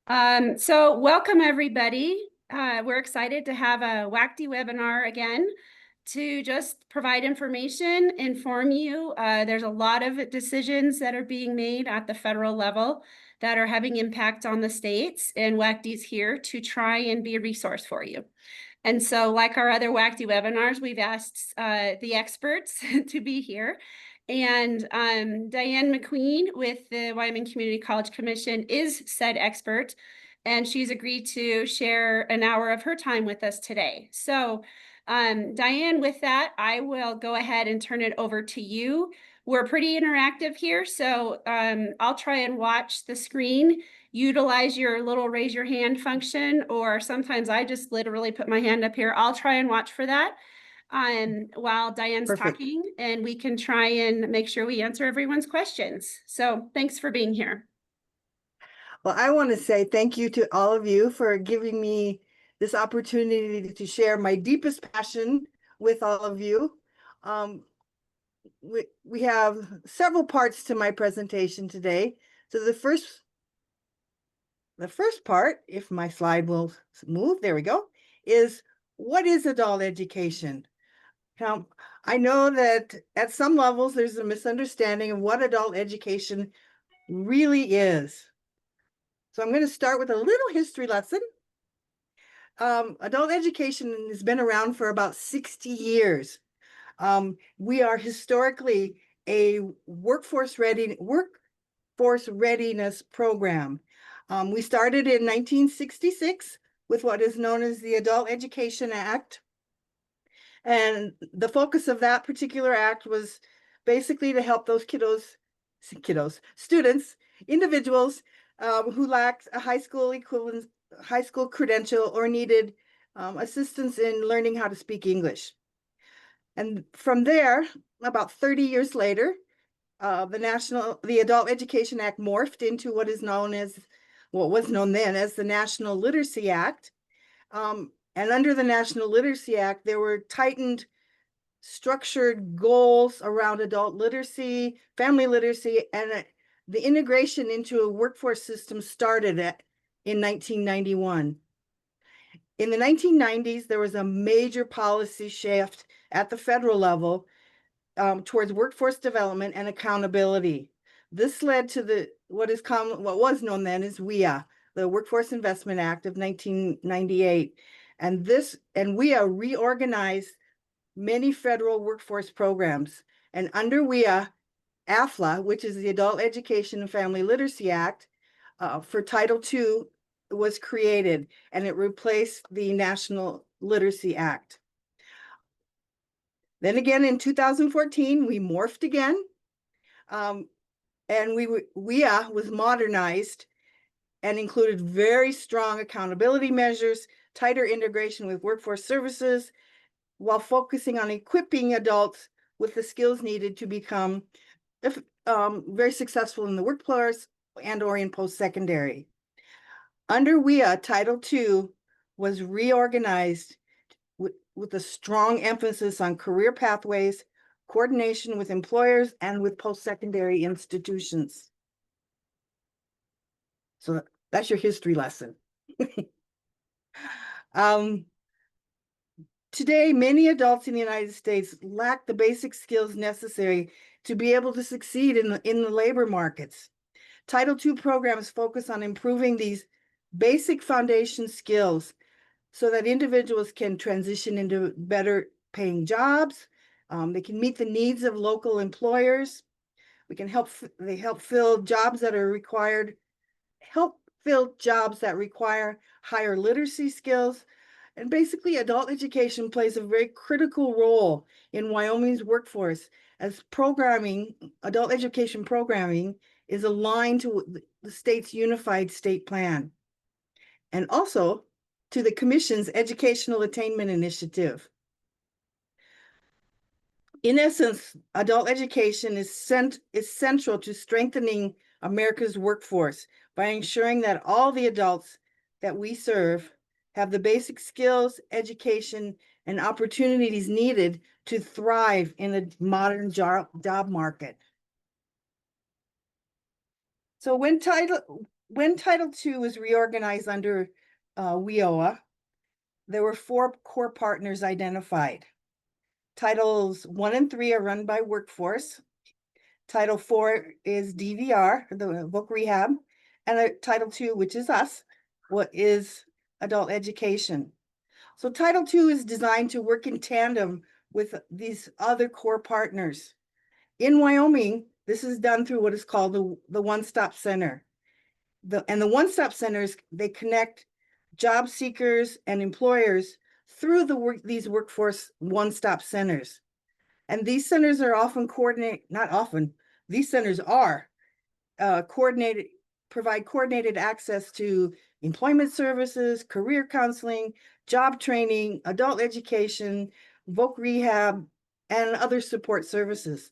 So welcome everybody. We're excited to have a WACD webinar again to just provide information, inform you. There's a lot of decisions that are being made at the federal level that are having impact on the states, and WACD's here to try and be a resource for you. And so like our other WACD webinars, we've asked the experts to be here. And Diane McQueen with the Wyoming Community College Commission is said expert, and she's agreed to share an hour of her time with us today. So Diane, with that, I will go ahead and turn it over to you. We're pretty interactive here, so I'll try and watch the screen, utilize your little raise your hand function, or sometimes I just literally put my hand up here. I'll try and watch for that while Diane's Perfect. talking, and we can try and make sure we answer everyone's questions. So thanks for being here. Well, I want to say thank you to all of you for giving me this opportunity to share my deepest passion with all of you. We have several parts to my presentation today. So the first part, if my slide will move, there we go, is what is adult education? Now, I know that at some levels there's a misunderstanding of what adult education really is. So I'm going to start with a little history lesson. Adult education has been around for about 60 years. We are historically a workforce readiness program. We started in 1966 with what is known as the Adult Education Act. And the focus of that particular act was basically to help those students, individuals who lacked a high school credential or needed assistance in learning how to speak English. And from there, about 30 years later, the Adult Education Act morphed into what was known then as the National Literacy Act. And under the National Literacy Act, there were tightened, structured goals around adult literacy, family literacy, and the integration into a workforce system started in 1991. In the 1990s, there was a major policy shift at the federal level towards workforce development and accountability. This led to what was known then as WIA, the Workforce Investment Act of 1998. And WIA reorganized many federal workforce programs. And under WIA, AFLA, which is the Adult Education and Family Literacy Act, for Title II was created, and it replaced the National Literacy Act. Then again, in 2014, we morphed again, and WIA was modernized and included very strong accountability measures, tighter integration with workforce services, while focusing on equipping adults with the skills needed to become very successful in the workforce and/or in post-secondary. Under WIA, Title II was reorganized with a strong emphasis on career pathways, coordination with employers, and with post-secondary institutions. So that's your history lesson. Today, many adults in the United States lack the basic skills necessary to be able to succeed in the labor markets. Title II programs focus on improving these basic foundation skills so that individuals can transition into better paying jobs. They can meet the needs of local employers. They help fill jobs that require higher literacy skills. And basically, adult education plays a very critical role in Wyoming's workforce, as adult education programming is aligned to the state's unified state plan, and also to the Commission's Educational Attainment Initiative. In essence, adult education is central to strengthening America's workforce by ensuring that all the adults that we serve have the basic skills, education, and opportunities needed to thrive in a modern job market. So when when Title II was reorganized under WIOA, there were 4 core partners identified. Titles 1 and 3 are run by Workforce. Title 4 is DVR, the book rehab, and Title 2, which is us, what is adult education. So Title 2 is designed to work in tandem with these other core partners. In Wyoming, this is done through what is called the one-stop center. The one-stop centers, they connect job seekers and employers through these workforce one-stop centers. And these centers are often these centers are provide coordinated access to employment services, career counseling, job training, adult education, voc rehab, and other support services.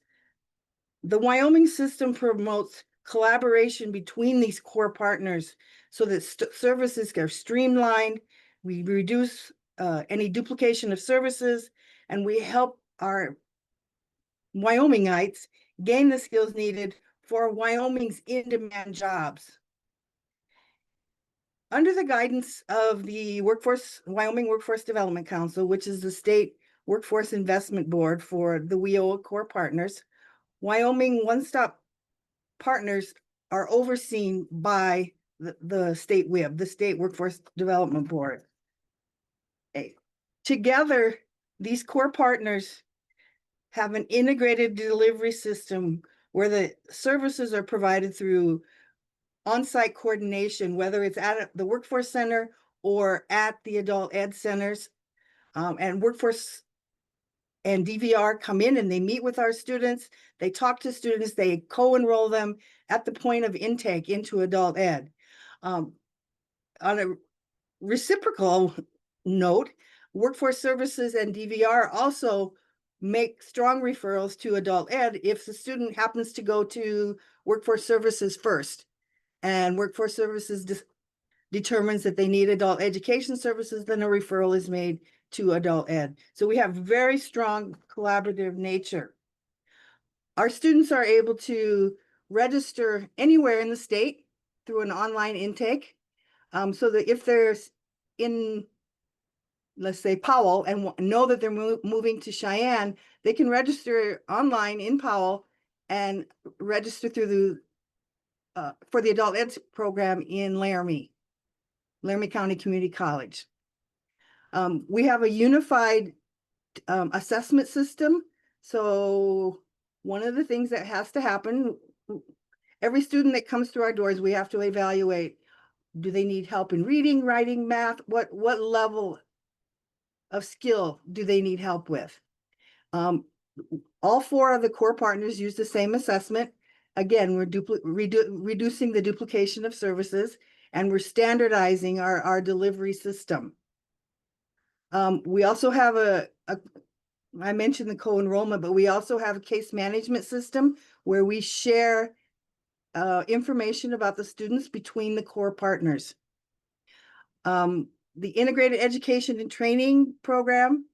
The Wyoming system promotes collaboration between these core partners so that services are streamlined. We reduce any duplication of services, and we help our Wyomingites gain the skills needed for Wyoming's in-demand jobs. Under the guidance of the Wyoming Workforce Development Council, which is the state workforce investment board for the WIOA core partners, Wyoming one-stop partners are overseen by the state WIB, the State Workforce Development Board. Together, these core partners have an integrated delivery system where the services are provided through on-site coordination, whether it's at the workforce center or at the adult ed centers. And workforce and DVR come in and they meet with our students. They talk to students, they co-enroll them at the point of intake into adult ed. On a reciprocal note, workforce services and DVR also make strong referrals to adult ed if the student happens to go to workforce services first, and workforce services determines that they need adult education services, then a referral is made to adult ed. So we have very strong collaborative nature. Our students are able to register anywhere in the state through an online intake, so that if there's in, let's say, Powell, and know that they're moving to Cheyenne, they can register online in Powell and register through for the adult ed program in Laramie County Community College. We have a unified assessment system. So one of the things that has to happen, every student that comes through our doors, we have to evaluate, do they need help in reading, writing, math? What level of skill do they need help with? All 4 of the core partners use the same assessment. Again, we're reducing the duplication of services, and we're standardizing our delivery system. We also have I mentioned the co-enrollment, but we also have a case management system where we share information about the students between the core partners. The Integrated Education and Training Program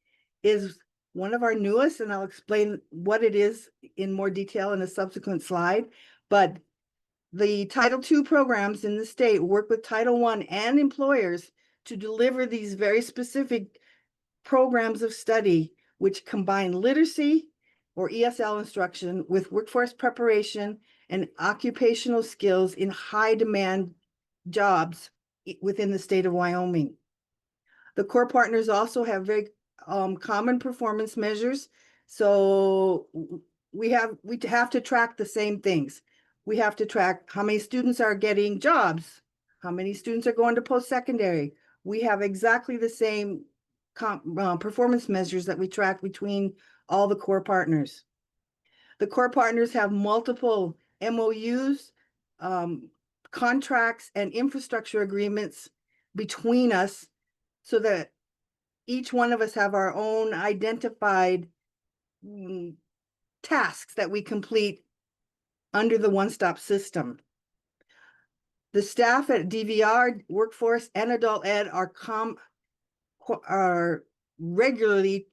is one of our newest, and I'll explain what it is in more detail in a subsequent slide. But the Title II programs in the state work with Title I and employers to deliver these very specific programs of study, which combine literacy or ESL instruction with workforce preparation and occupational skills in high demand jobs within the state of Wyoming. The core partners also have very common performance measures. So we have to track the same things. We have to track how many students are getting jobs, how many students are going to post-secondary. We have exactly the same performance measures that we track between all the core partners. The core partners have multiple MOUs, contracts, and infrastructure agreements between us so that each one of us have our own identified tasks that we complete under the one-stop system. The staff at DVR, workforce, and adult ed are regularly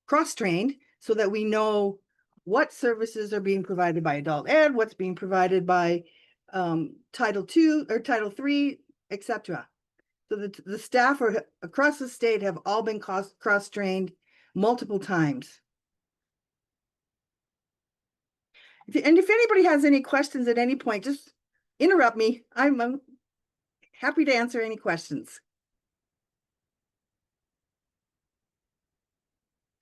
cross-trained so that we know what services are being provided by adult ed, what's being provided by Title II or Title III, etc. So the staff across the state have all been cross-trained multiple times. And if anybody has any questions at any point, just interrupt me. I'm happy to answer any questions.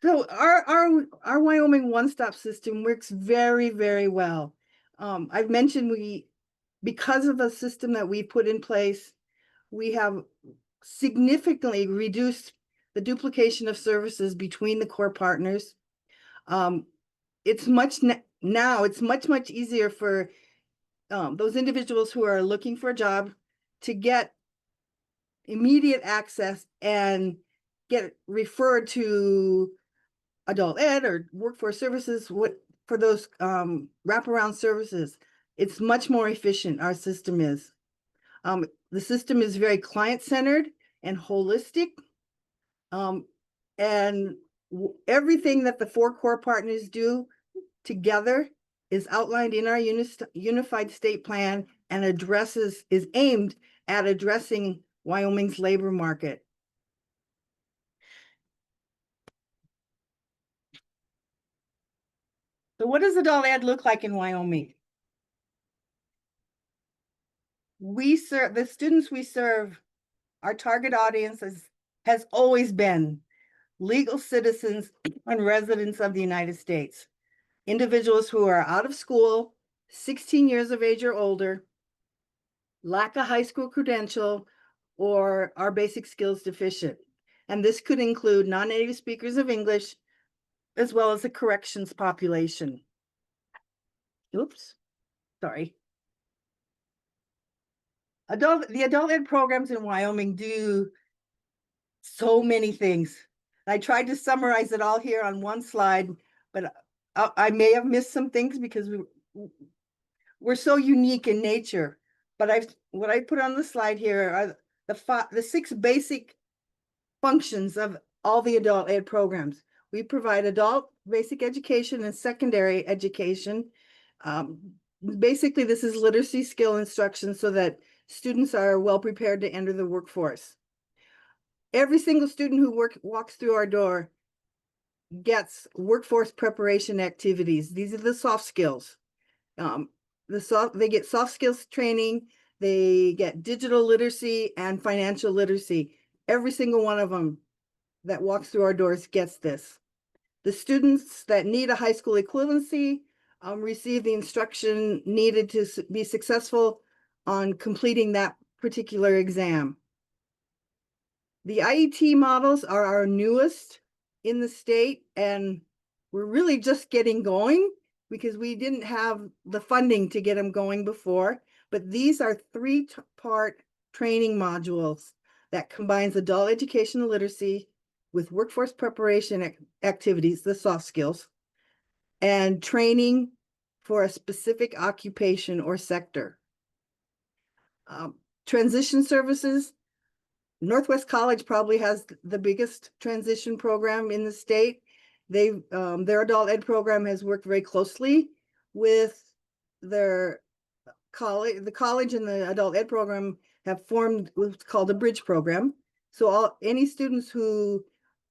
So our Wyoming one-stop system works very, very well. I've mentioned because of the system that we put in place, we have significantly reduced the duplication of services between the core partners. It's much easier for those individuals who are looking for a job to get immediate access and get referred to adult ed or workforce services for those wraparound services. It's much more efficient, our system is. The system is very client-centered and holistic. And everything that the 4 core partners do together is outlined in our unified state plan and is aimed at addressing Wyoming's labor market. So what does adult ed look like in Wyoming? The students we serve, our target audience has always been legal citizens and residents of the United States. Individuals who are out of school, 16 years of age or older, lack a high school credential, or are basic skills deficient. And this could include non-native speakers of English, as well as the corrections population. Oops, sorry. The adult ed programs in Wyoming do so many things. I tried to summarize it all here on one slide, but I may have missed some things because we're so unique in nature. But what I put on the slide here are the 6 basic functions of all the adult ed programs. We provide adult basic education and secondary education. Basically, this is literacy skill instruction so that students are well prepared to enter the workforce. Every single student who walks through our door gets workforce preparation activities. These are the soft skills. They get soft skills training, they get digital literacy and financial literacy. Every single one of them that walks through our doors gets this. The students that need a high school equivalency receive the instruction needed to be successful on completing that particular exam. The IET models are our newest in the state, and we're really just getting going because we didn't have the funding to get them going before. But these are 3-part training modules that combines adult educational literacy with workforce preparation activities, the soft skills, and training for a specific occupation or sector. Transition services. Northwest College probably has the biggest transition program in the state. Their adult ed program has worked very closely with their college. The college and the adult ed program have formed what's called a bridge program. So any students who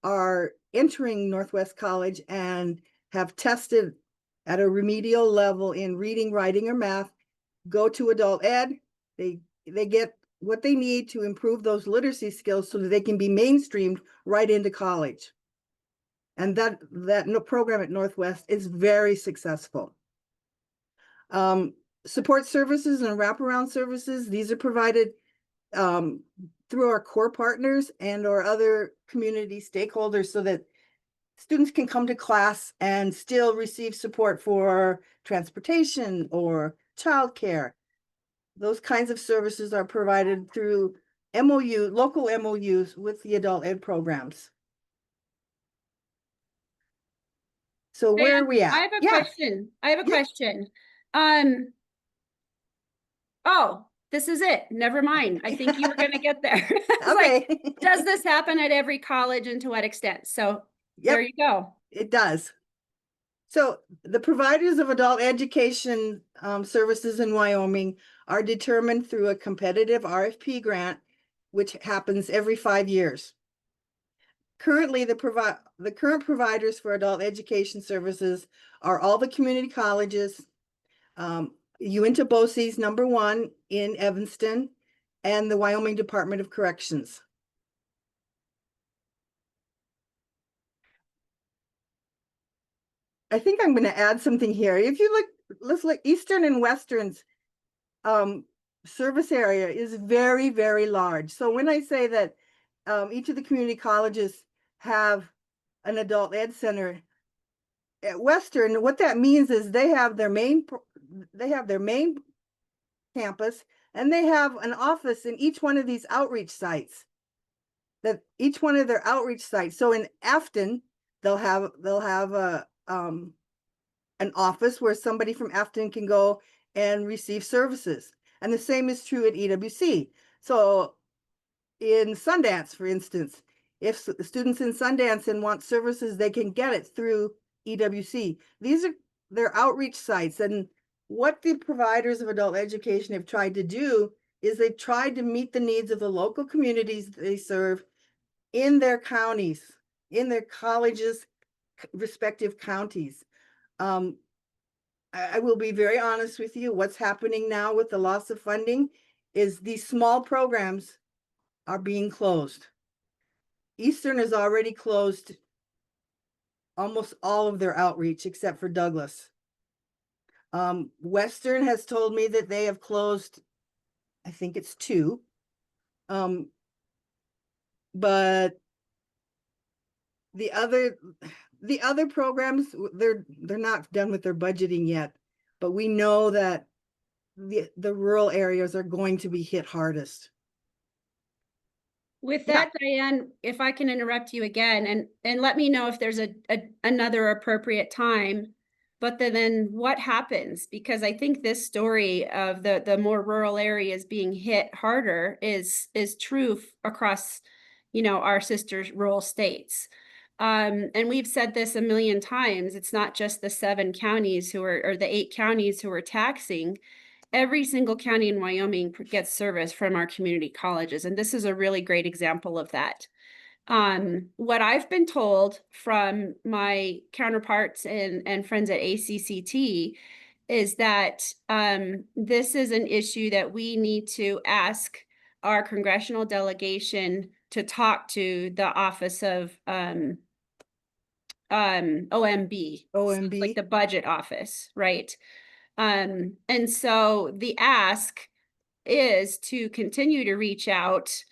are entering Northwest College and have tested at a remedial level in reading, writing, or math, go to adult ed. They get what they need to improve those literacy skills so that they can be mainstreamed right into college. And that program at Northwest is very successful. Support services and wraparound services, these are provided through our core partners and or other community stakeholders so that students can come to class and still receive support for transportation or childcare. Those kinds of services are provided through local MOUs with the adult ed programs. So where are we at? I have a question. I have a question. Oh, this is it. Never mind. I think you were going to get there. Okay. Like, does this happen at every college and to what extent? So there you go. It does. So the providers of adult education services in Wyoming are determined through a competitive RFP grant, which happens every 5 years. Currently, the current providers for adult education services are all the community colleges, Uinta BOCES #1 in Evanston, and the Wyoming Department of Corrections. I think I'm going to add something here. If you look, let's look, Eastern and Western's service area is very, very large. So when I say that each of the community colleges have an adult ed center, at Western, what that means is they have their main campus, and they have an office in each one of these outreach sites. That each one of their outreach sites. So in Afton, they'll have a an office where somebody from Afton can go and receive services. And the same is true at EWC. So in Sundance, for instance, if students in Sundance and want services, they can get it through EWC. These are their outreach sites. And what the providers of adult education have tried to do is they've tried to meet the needs of the local communities they serve in their counties, in their colleges' respective counties. I will be very honest with you. What's happening now with the loss of funding is these small programs are being closed. Eastern has already closed almost all of their outreach except for Douglas. Western has told me that they have closed, I think it's 2. But the other programs, they're not done with their budgeting yet, but we know that the rural areas are going to be hit hardest. With Yeah. that, Diane, if I can interrupt you again and let me know if there's another appropriate time. But then what happens? Because I think this story of the more rural areas being hit harder is true across, our sister rural states. And we've said this a million times. It's not just the 7 counties or the 8 counties who are taxing. Every single county in Wyoming gets service from our community colleges, and this is a really great example of that. What I've been told from my counterparts and friends at ACCT is that this is an issue that we need to ask our congressional delegation to talk to the Office of OMB, like the budget office, right? And so the ask is to continue to reach out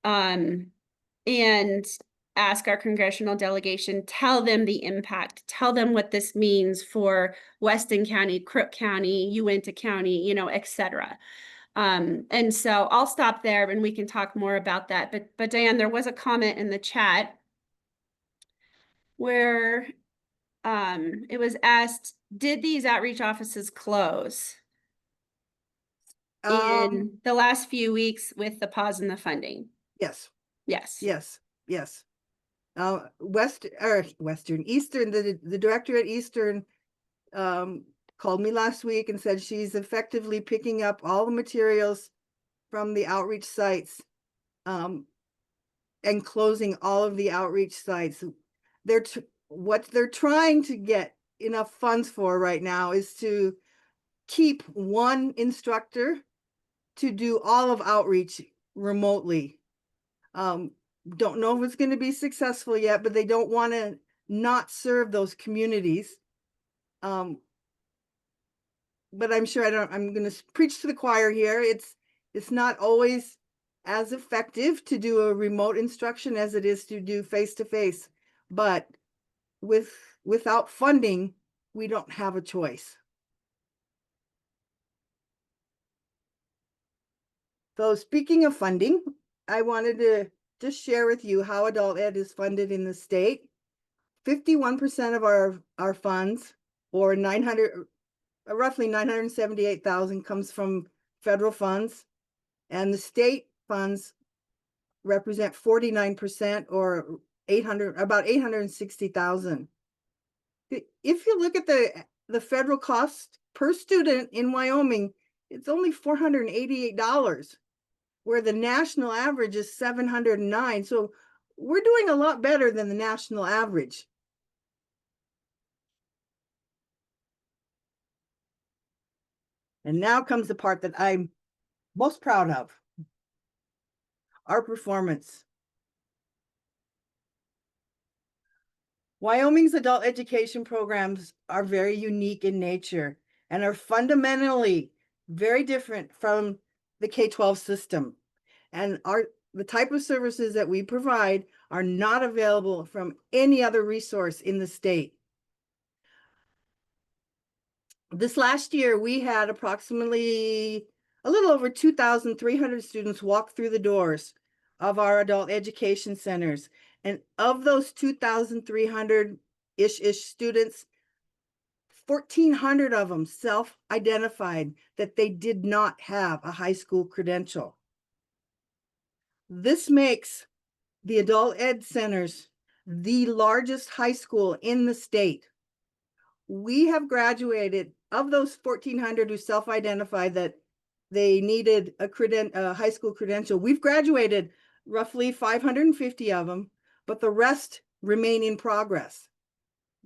and ask our congressional delegation, tell them the impact, tell them what this means for Weston County, Crook County, Uinta County, et cetera. And so I'll stop there and we can talk more about that. But Diane, there was a comment in the chat where it was asked, did these outreach offices close in the last few weeks with the pause in the funding? Yes. Yes. Yes. Eastern, the director at Eastern called me last week and said she's effectively picking up all the materials from the outreach sites and closing all of the outreach sites. What they're trying to get enough funds for right now is to keep one instructor to do all of outreach remotely. Don't know if it's going to be successful yet, but they don't want to not serve those communities. But I'm sure I'm going to preach to the choir here. It's not always as effective to do a remote instruction as it is to do face-to-face, but without funding, we don't have a choice. So speaking of funding, I wanted to just share with you how adult ed is funded in the state. 51% of our funds, or roughly 978,000, comes from federal funds, and the state funds represent 49%, or about 860,000. If you look at the federal cost per student in Wyoming, it's only $488, where the national average is $709. So we're doing a lot better than the national average. And now comes the part that I'm most proud of, our performance. Wyoming's adult education programs are very unique in nature and are fundamentally very different from the K-12 system. And the type of services that we provide are not available from any other resource in the state. This last year, we had approximately a little over 2,300 students walk through the doors of our adult education centers. And of those 2,300-ish students, 1,400 of them self-identified that they did not have a high school credential. This makes the adult ed centers the largest high school in the state. We have graduated, of those 1,400 who self-identified that they needed a high school credential, we've graduated roughly 550 of them, but the rest remain in progress.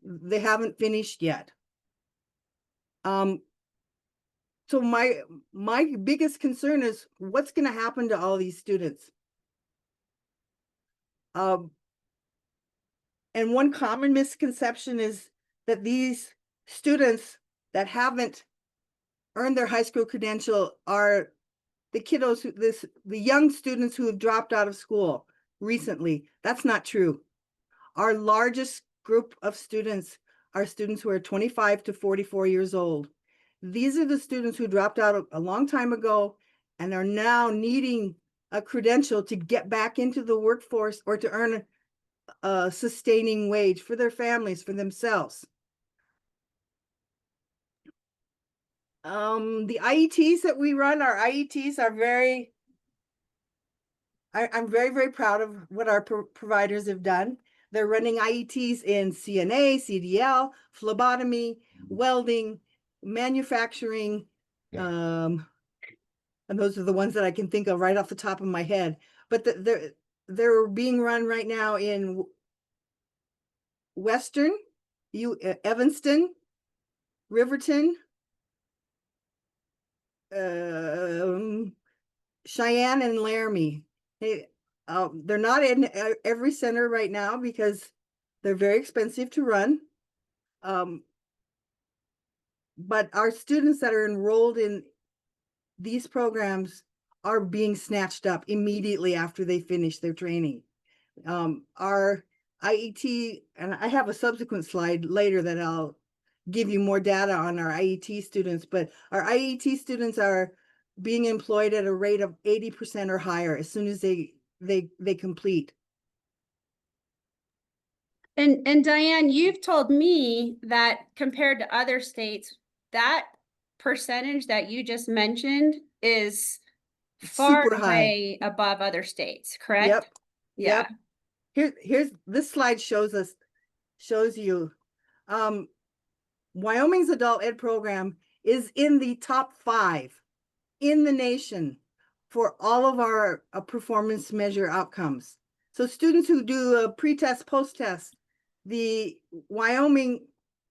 They haven't finished yet. So my biggest concern is what's going to happen to all these students. And one common misconception is that these students that haven't earned their high school credential are the kiddos, the young students who have dropped out of school recently. That's not true. Our largest group of students are students who are 25 to 44 years old. These are the students who dropped out a long time ago and are now needing a credential to get back into the workforce or to earn a sustaining wage for their families, for themselves. The IETs that we run, our IETs are I'm very, very proud of what our providers have done. They're running IETs in CNA, CDL, phlebotomy, welding, manufacturing, and those are the ones that I can think of right off the top of my head. But they're being run right now in Western, Evanston, Riverton, Cheyenne, and Laramie. They're not in every center right now because they're very expensive to run. But our students that are enrolled in these programs are being snatched up immediately after they finish their training. Our IET, and I have a subsequent slide later that I'll give you more data on our IET students, but our IET students are being employed at a rate of 80% or higher as soon as they complete. And Diane, you've told me that compared to other states, that percentage that you just mentioned is far Super and high. away above other states, correct? Yep. Here's this slide shows you Wyoming's adult ed program is in the top 5 in the nation for all of our performance measure outcomes. So students who do a pre-test, post-test, the Wyoming,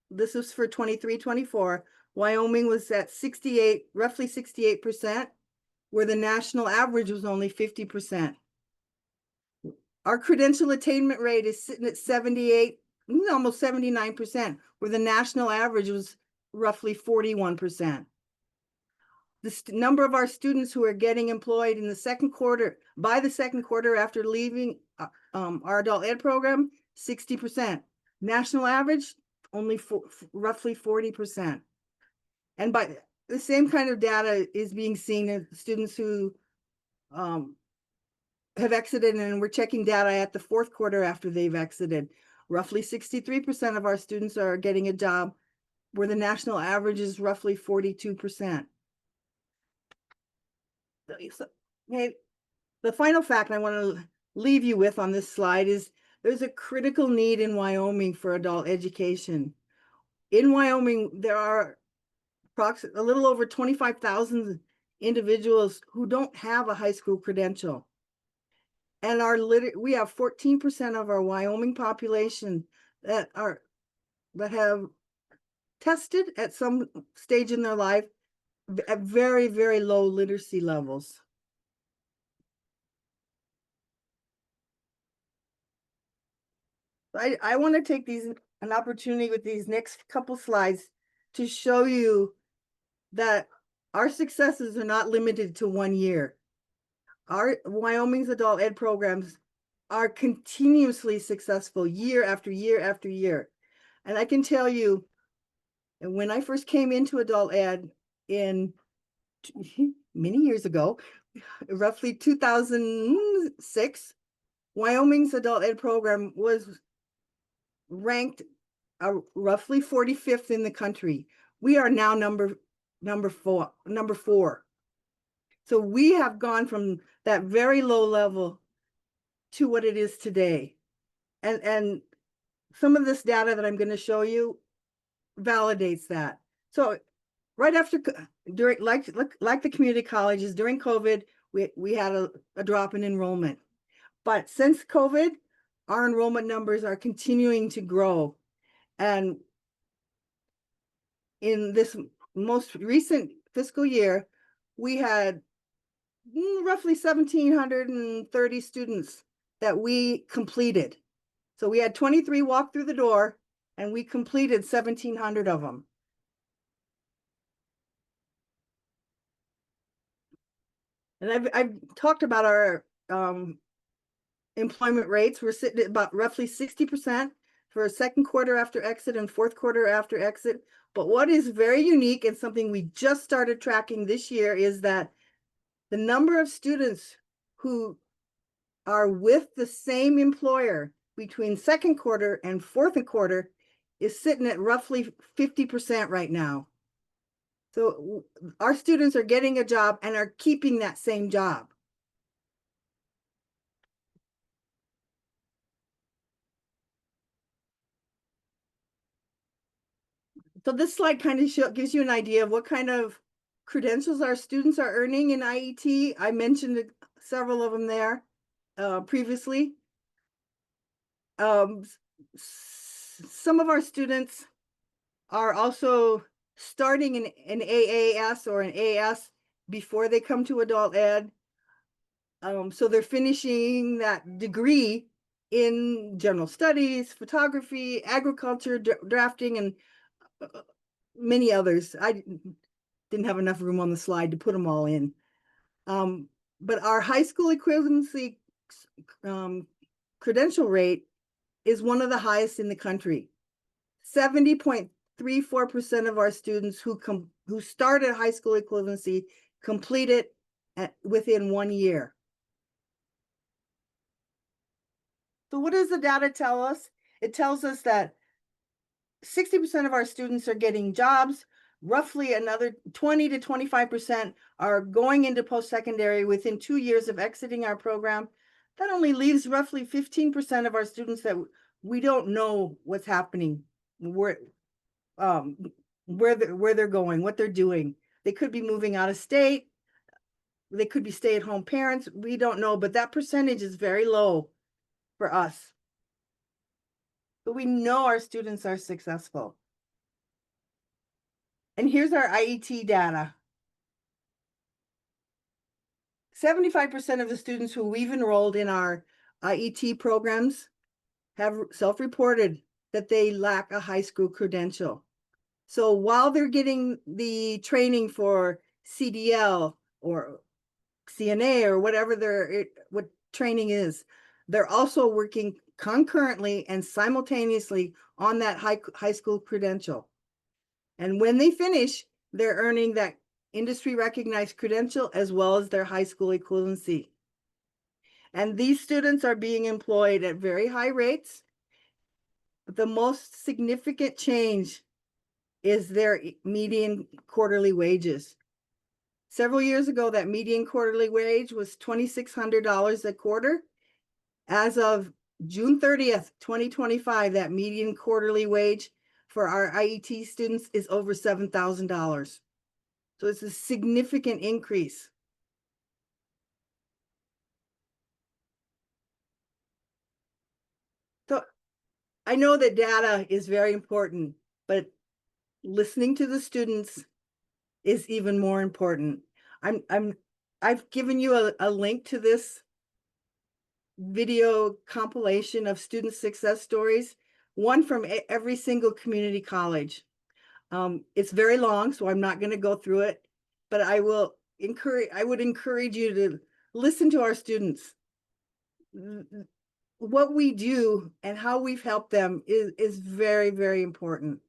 this was for 23-24, Wyoming was at 68, roughly 68%, where the national average was only 50%. Our credential attainment rate is sitting at 78, almost 79%, where the national average was roughly 41%. The number of our students who are getting employed in the second quarter, by the second quarter after leaving our adult ed program, 60%. National average, only roughly 40%. And by the same kind of data is being seen in students who have exited, and we're checking data at the fourth quarter after they've exited. Roughly 63% of our students are getting a job, where the national average is roughly 42%. Okay, the final fact I want to leave you with on this slide is there's a critical need in Wyoming for adult education. in Wyoming, there are approximately a little over 25,000 individuals who don't have a high school credential. And we have 14% of our Wyoming population that have tested at some stage in their life at very, very low literacy levels. I want to take an opportunity with these next couple slides to show you that our successes are not limited to 1 year. Our Wyoming's adult ed programs are continuously successful year after year after year. And I can tell you, when I first came into adult ed in many years ago, roughly 2006, Wyoming's adult ed program was ranked roughly 45th in the country. We are now number four. So we have gone from that very low level to what it is today. And some of this data that I'm going to show you validates that. So right after, during like the community colleges, during COVID, we had a drop in enrollment. But since COVID, our enrollment numbers are continuing to grow. And in this most recent fiscal year, we had roughly 1,730 students that we completed. So we had 23 walk through the door, and we completed 1,700 of them. And I've talked about our employment rates. We're sitting at about roughly 60% for second quarter after exit and fourth quarter after exit. But what is very unique and something we just started tracking this year is that the number of students who are with the same employer between second quarter and fourth quarter is sitting at roughly 50% right now. So our students are getting a job and are keeping that same job. So this slide kind of gives you an idea of what kind of credentials our students are earning in IET. I mentioned several of them there previously. Some of our students are also starting an AAS or an AS before they come to adult ed. So they're finishing that degree in general studies, photography, agriculture, drafting, and many others. I didn't have enough room on the slide to put them all in. But our high school equivalency credential rate is one of the highest in the country. 70.34% of our students who started high school equivalency complete it within 1 year. So what does the data tell us? It tells us that 60% of our students are getting jobs. Roughly another 20 to 25% are going into post-secondary within 2 years of exiting our program. That only leaves roughly 15% of our students that we don't know what's happening, where they're going, what they're doing. They could be moving out of state. They could be stay-at-home parents. We don't know, but that percentage is very low for us. But we know our students are successful. And here's our IET data. 75% of the students who we've enrolled in our IET programs have self-reported that they lack a high school credential. So while they're getting the training for CDL or CNA or whatever what training is, they're also working concurrently and simultaneously on that high school credential. And when they finish, they're earning that industry recognized credential as well as their high school equivalency. And these students are being employed at very high rates. But the most significant change is their median quarterly wages. Several years ago, that median quarterly wage was $2,600 a quarter. As of June 30th, 2025, that median quarterly wage for our IET students is over $7,000. So it's a significant increase. So I know that data is very important, but listening to the students is even more important. I've given you a link to this video compilation of student success stories, one from every single community college. It's very long, so I'm not going to go through it, but I would encourage you to listen to our students. What we do and how we've helped them is very, very important.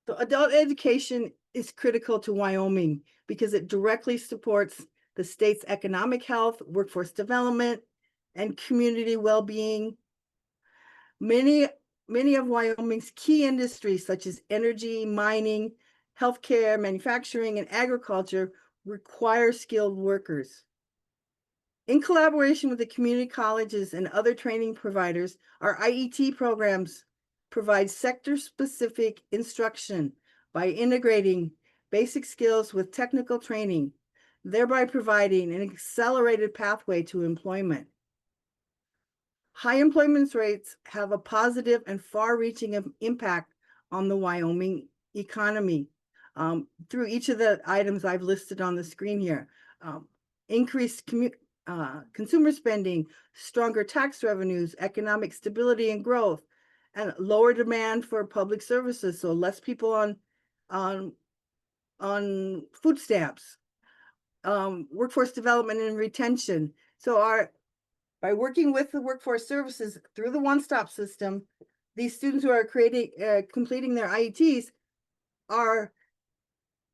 So adult education is critical to Wyoming because it directly supports the state's economic health, workforce development, and community well-being. Many of Wyoming's key industries, such as energy, mining, healthcare, manufacturing, and agriculture, require skilled workers. In collaboration with the community colleges and other training providers, our IET programs provide sector-specific instruction by integrating basic skills with technical training, thereby providing an accelerated pathway to employment. High employment rates have a positive and far-reaching impact on the Wyoming economy through each of the items I've listed on the screen here. Increased consumer spending, stronger tax revenues, economic stability and growth, and lower demand for public services, so less people on food stamps, workforce development and retention. So by working with the workforce services through the one-stop system, these students who are completing their IETs are,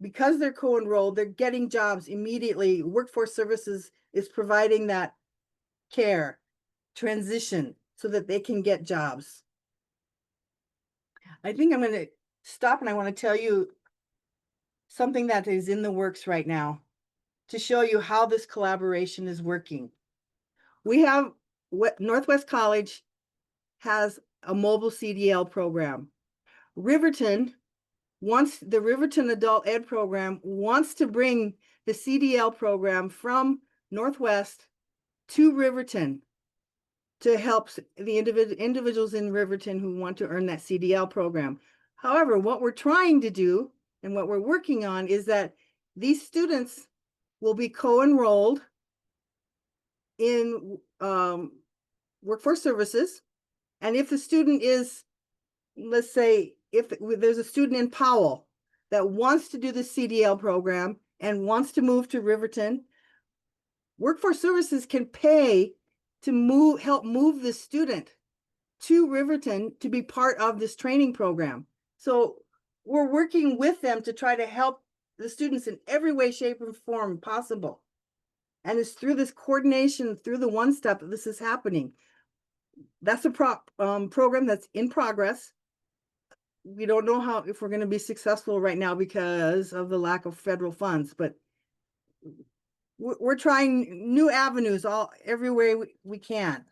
because they're co-enrolled, they're getting jobs immediately. Workforce services is providing that care transition so that they can get jobs. I think I'm going to stop, and I want to tell you something that is in the works right now to show you how this collaboration is working. We have Northwest College has a mobile CDL program. The Riverton Adult Ed program wants to bring the CDL program from Northwest to Riverton to help the individuals in Riverton who want to earn that CDL program. However, what we're trying to do and what we're working on is that these students will be co-enrolled in workforce services. And if the student is, let's say, if there's a student in Powell that wants to do the CDL program and wants to move to Riverton, workforce services can pay to help move the student to Riverton to be part of this training program. So we're working with them to try to help the students in every way, shape, and form possible. And it's through this coordination, through the one step, that this is happening. That's a program that's in progress. We don't know if we're going to be successful right now because of the lack of federal funds, but we're trying new avenues every way we can.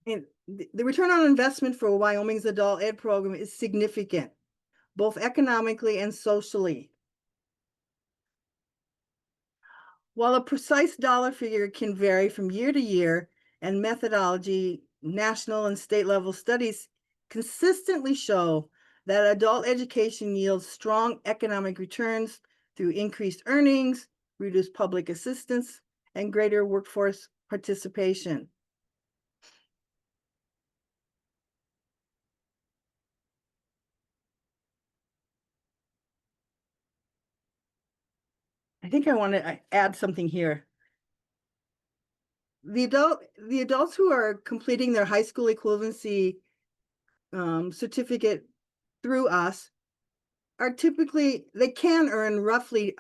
And the return on investment for Wyoming's adult ed program is significant, both economically and socially. While a precise dollar figure can vary from year to year, and methodology, national and state level studies consistently show that adult education yields strong economic returns through increased earnings, reduced public assistance, and greater workforce participation. I think I want to add something here. The adults who are completing their high school equivalency certificate through us are they can earn roughly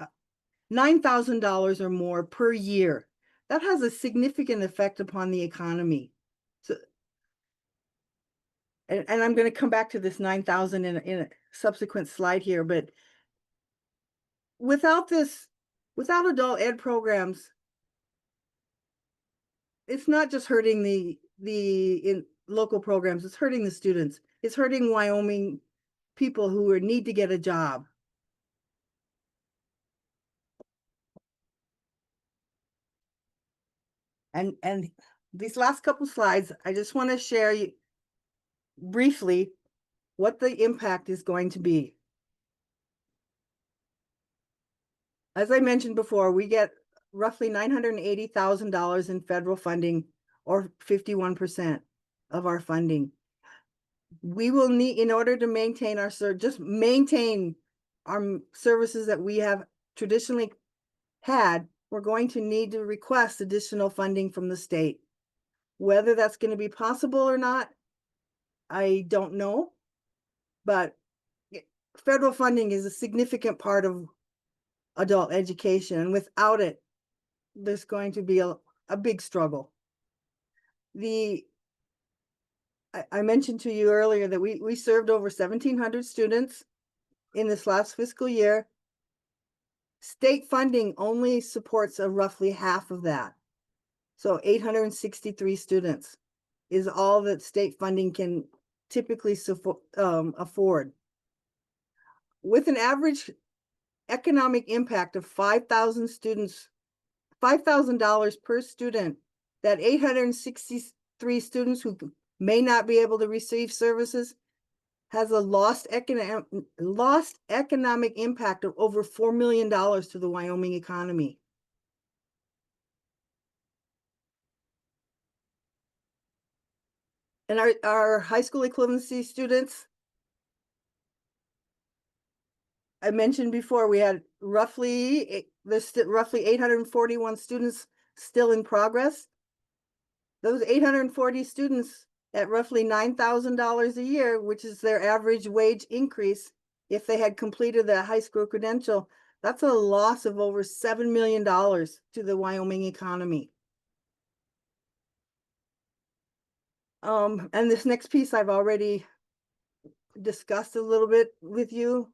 $9,000 or more per year. That has a significant effect upon the economy. and I'm going to come back to this 9,000 in a subsequent slide here, but without adult ed programs, it's not just hurting the local programs, it's hurting the students. It's hurting Wyoming people who need to get a job. And these last couple slides, I just want to share briefly what the impact is going to be. As I mentioned before, we get roughly $980,000 in federal funding, or 51% of our funding. We will need, in order to maintain just maintain our services that we have traditionally had, we're going to need to request additional funding from the state. Whether that's going to be possible or not, I don't know, but federal funding is a significant part of adult education, and without it, there's going to be a big struggle. I mentioned to you earlier that we served over 1,700 students in this last fiscal year. State funding only supports roughly half of that. So 863 students is all that state funding can typically afford. With an average economic impact of $5,000 per student, that 863 students who may not be able to receive services has a lost economic impact of over $4 million to the Wyoming economy. And our high school equivalency students, I mentioned before, we had there's roughly 841 students still in progress. Those 840 students at roughly $9,000 a year, which is their average wage increase if they had completed the high school credential, that's a loss of over $7 million to the Wyoming economy. And this next piece I've already discussed a little bit with you.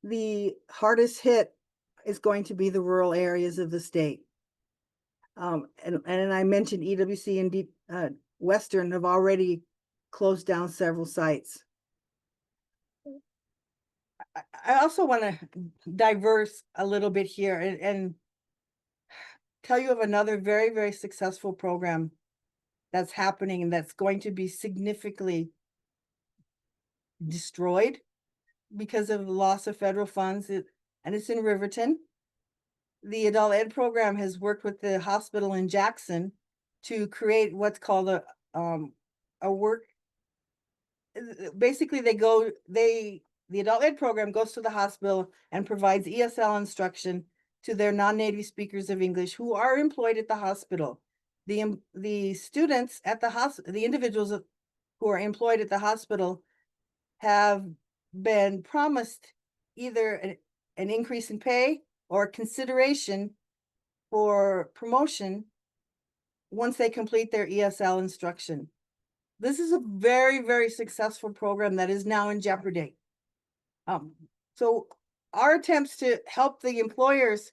The hardest hit is going to be the rural areas of the state. And I mentioned EWC and Western have already closed down several sites. I also want to diverse a little bit here and tell you of another very, very successful program that's happening and that's going to be significantly destroyed because of the loss of federal funds, and it's in Riverton. The adult ed program has worked with the hospital in Jackson to create what's called a work. Basically, the adult ed program goes to the hospital and provides ESL instruction to their non-native speakers of English who are employed at the hospital. The students at the hospital, the individuals who are employed at the hospital, have been promised either an increase in pay or consideration for promotion once they complete their ESL instruction. This is a very, very successful program that is now in jeopardy. So our attempts to help the employers,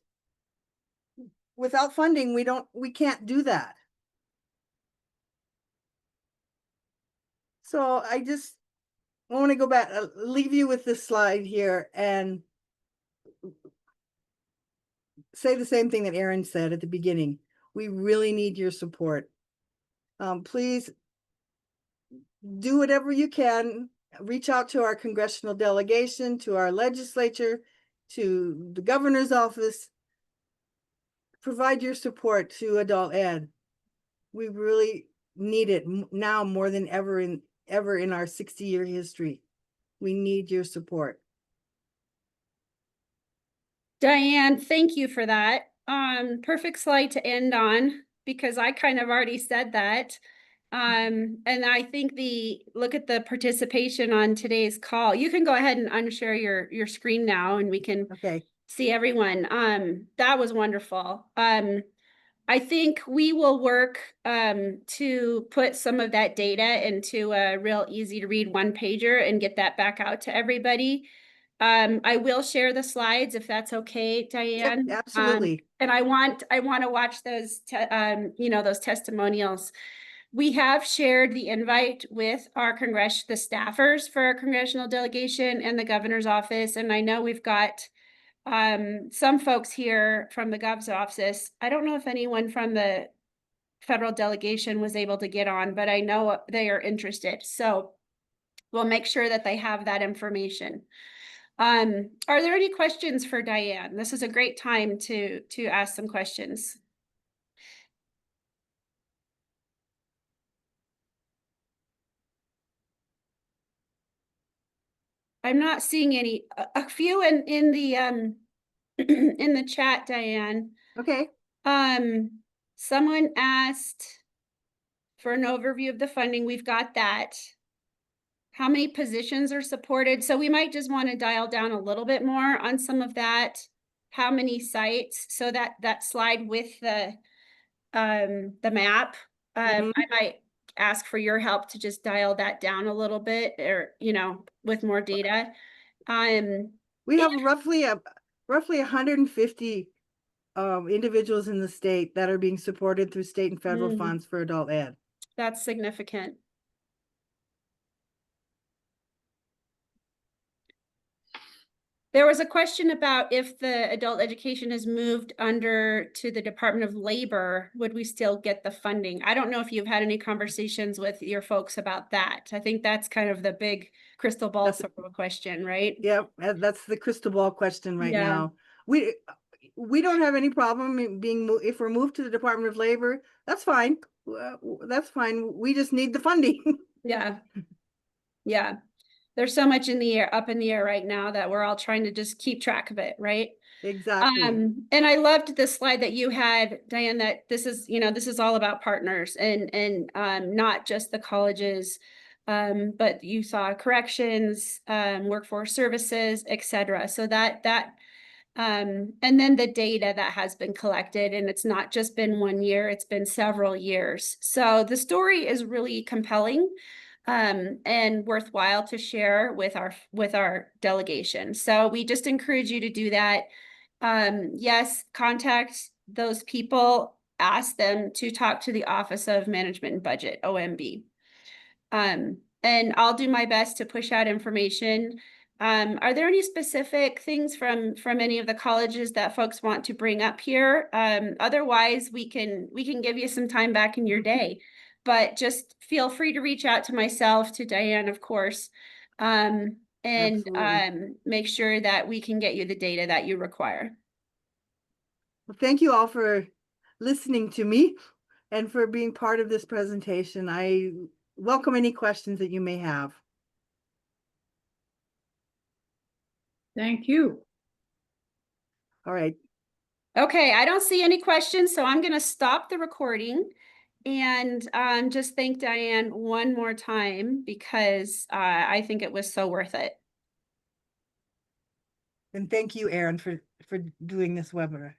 without funding, we can't do that. So I want to go back, leave you with this slide here and say the same thing that Erin said at the beginning. We really need your support. Please do whatever you can. Reach out to our congressional delegation, to our legislature, to the governor's office. Provide your support to adult ed. We really need it now more than ever in our 60-year history. We need your support. Diane, thank you for that. Perfect slide to end on, because I kind of already said that. And I think look at the participation on today's call. You can go ahead and unshare your screen now and we can Okay. see everyone. That was wonderful. I think we will work to put some of that data into a real easy to read one pager and get that back out to everybody. I will share the slides if that's okay, Diane. Yep, absolutely. And I want to watch those, those testimonials. We have shared the invite with the staffers for our congressional delegation and the governor's office. And I know we've got some folks here from the gov's office. I don't know if anyone from the federal delegation was able to get on, but I know they are interested. So we'll make sure that they have that information. Are there any questions for Diane? This is a great time to ask some questions. I'm not seeing any. A few in the in the chat, Diane. Okay. Someone asked for an overview of the funding. We've got that. How many positions are supported? So we might just want to dial down a little bit more on some of that. How many sites? So that slide with the map. I might ask for your help to just dial that down a little bit, or with more data. We have roughly 150 individuals in the state that are being supported through state and federal funds for adult ed. That's significant. There was a question about if the adult education is moved under to the Department of Labor, would we still get the funding? I don't know if you've had any conversations with your folks about that. I think that's kind of the big crystal ball sort of a question, right? Yeah, that's the crystal ball question right now. We don't have any problem being if we're moved to the Department of Labor. That's fine. That's fine. We just need the funding. Yeah. Yeah. There's so much up in the air right now that we're all trying to just keep track of it, right? Exactly. And I loved the slide that you had, Diane, that this is all about partners and not just the colleges, but you saw corrections, workforce services, etc. So and then the data that has been collected, and it's not just been 1 year, it's been several years. So the story is really compelling. And worthwhile to share with our delegation. So we just encourage you to do that. Yes, contact those people, ask them to talk to the Office of Management and Budget, OMB. And I'll do my best to push out information. Are there any specific things from any of the colleges that folks want to bring up here? Otherwise, we can give you some time back in your day. But just feel free to reach out to myself, to Diane, of course, and make sure that we can get you the data that you require. Well, thank you all for listening to me and for being part of this presentation. I welcome any questions that you may have. Thank you. All right. Okay, I don't see any questions, so I'm going to stop the recording. And just thank Diane one more time because I think it was so worth it. And thank you, Erin, for doing this webinar.